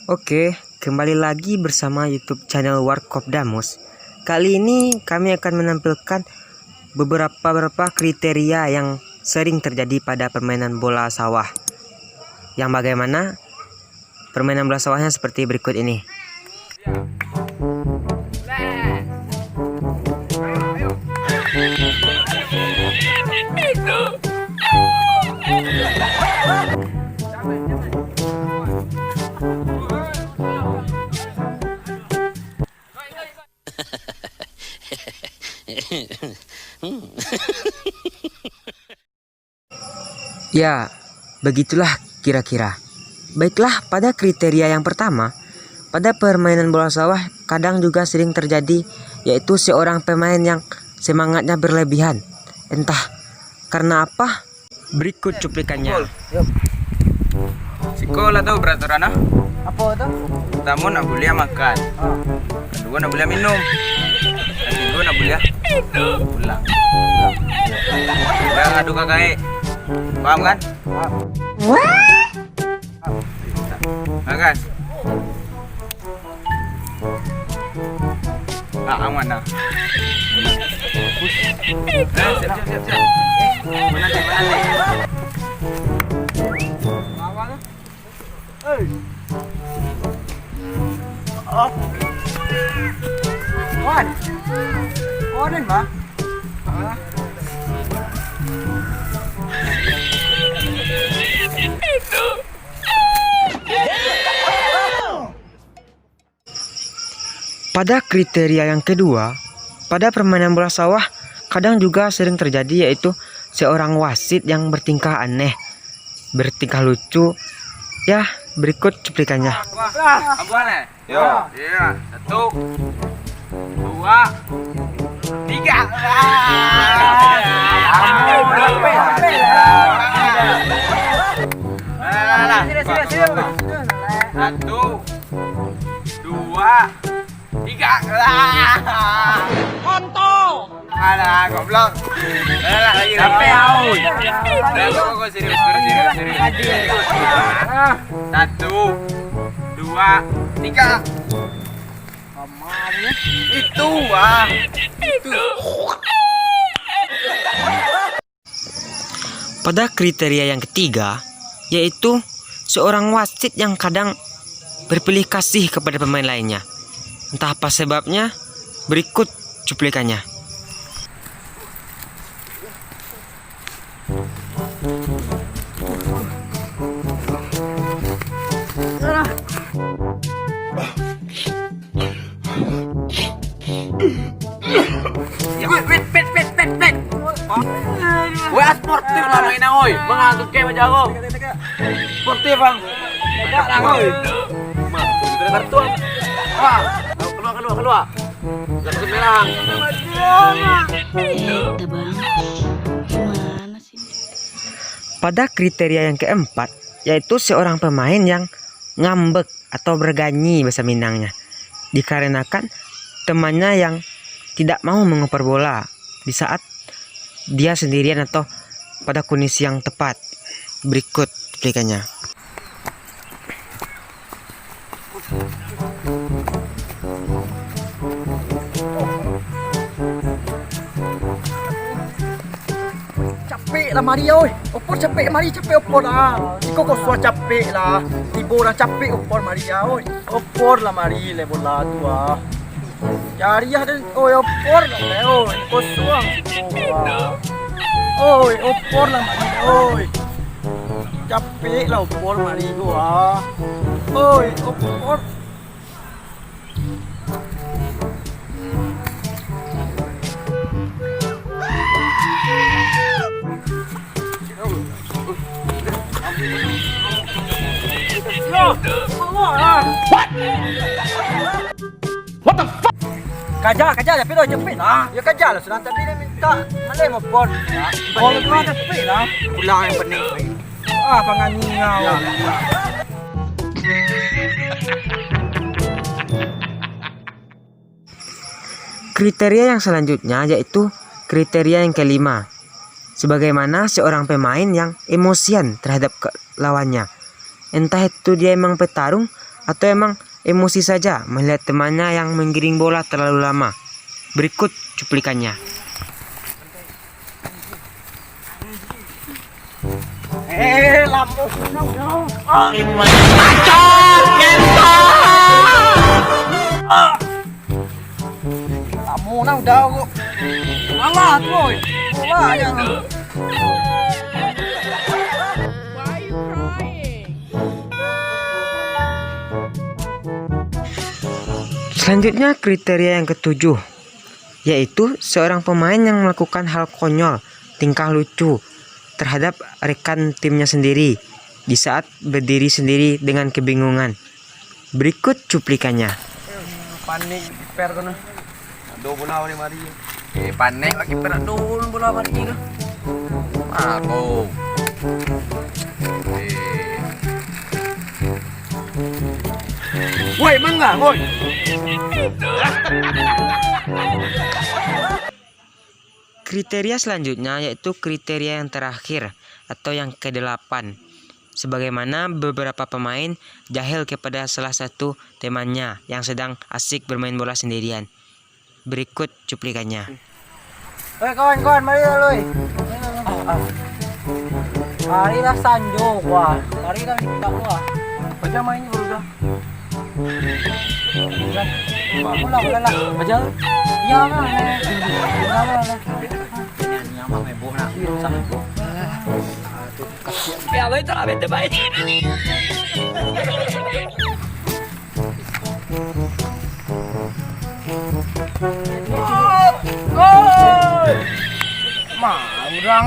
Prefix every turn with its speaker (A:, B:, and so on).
A: Oke, kembali lagi bersama YouTube channel Warkop Damus. Kali ini kami akan menampilkan beberapa kriteria yang sering terjadi pada permainan bola sawah. Yang bagaimana permainan bola sawahnya seperti berikut ini. Ya, begitulah kira-kira. Baiklah, pada kriteria yang pertama, pada permainan bola sawah kadang juga sering terjadi, yaitu seorang pemain yang semangatnya berlebihan. Entah karena apa? Berikut cuplikannya.
B: Sekolah tuh peraturan
C: Apa itu?
B: pertama nak boleh makan, kedua nak boleh minum, ketiga nak boleh pulang. Jangan adu kakak, paham kan? Makan. Aman dah. Siap. Mana sih?
C: Orden ba?
A: Pada kriteria yang kedua, pada permainan bola sawah kadang juga sering terjadi, yaitu seorang wasit yang bertingkah aneh, bertingkah lucu. Ya, berikut cuplikannya.
B: Boleh? Yo. Iya. 1, 2, 3. Satu, dua, tiga.
C: Kontol.
B: Alah, goblok. Alah, lagi. Sampai out. Kok serius. Satu, dua, tiga. Itu itu.
A: Pada kriteria yang ketiga, yaitu seorang wasit yang kadang berpilih kasih kepada pemain lainnya. Entah apa sebabnya, berikut cuplikannya.
B: Pet. Wah, sportif lah mainan, oi. Mengantuk kayak jago. Sportif, Bang. Enggak lah, oi. Sudah kartu. Keluar. Jangan semerang.
D: Gimana sih?
A: Pada kriteria yang keempat, yaitu seorang pemain yang ngambek atau berganyi bahasa Minangnya, dikarenakan temannya yang tidak mau mengoper bola di saat dia sendirian atau pada kondisi yang tepat. Berikut cuplikannya.
C: Capek lah mari oi. Opor capek mari capek opor lah. Iko kau suara capek lah. Tibo orang capek opor mari oi. Opor lah mari le bola tua. Cari ada oi opor lah oi. Kau suang oi opor lah mari oi. Capek lah opor mari gua. Oi opor. What the fuck? Kajar tapi dah cepet lah. Ya kajar lah, sedang tadi dia minta malay mau pon. Oh, tu ada cepet lah.
B: Pulang yang pening.
C: Pangangi ngau.
A: Kriteria yang selanjutnya yaitu kriteria yang kelima, sebagaimana seorang pemain yang emosian terhadap lawannya. Entah itu dia emang petarung Atau emang emosi saja melihat temannya yang menggiring bola terlalu lama? Berikut cuplikannya.
C: Lampu. Kamu nang udah kok. Alah, boy. Bola yang.
A: Selanjutnya kriteria yang ketujuh, yaitu seorang pemain yang melakukan hal konyol, tingkah lucu terhadap rekan timnya sendiri di saat berdiri sendiri dengan kebingungan. Berikut cuplikannya.
C: Panik per kono.
B: Aduh bola ni mari. Panik lagi perak dulu bola mari ni. Aku. Woi, mangga, woi.
A: Kriteria selanjutnya yaitu kriteria yang terakhir atau yang ke-8. Sebagaimana beberapa pemain jahil kepada salah satu temannya yang sedang asik bermain bola sendirian. Berikut cuplikannya.
C: Kawan-kawan, mari lah loy. Mari lah Sanjo, wah. Mari lah kita wah.
B: Baca mainnya baru dah.
C: Ulang lah.
B: Baca.
C: Iya mah. Ini mah mebo nak.
B: Ya, baik tak baik baik.
C: Mah, urang.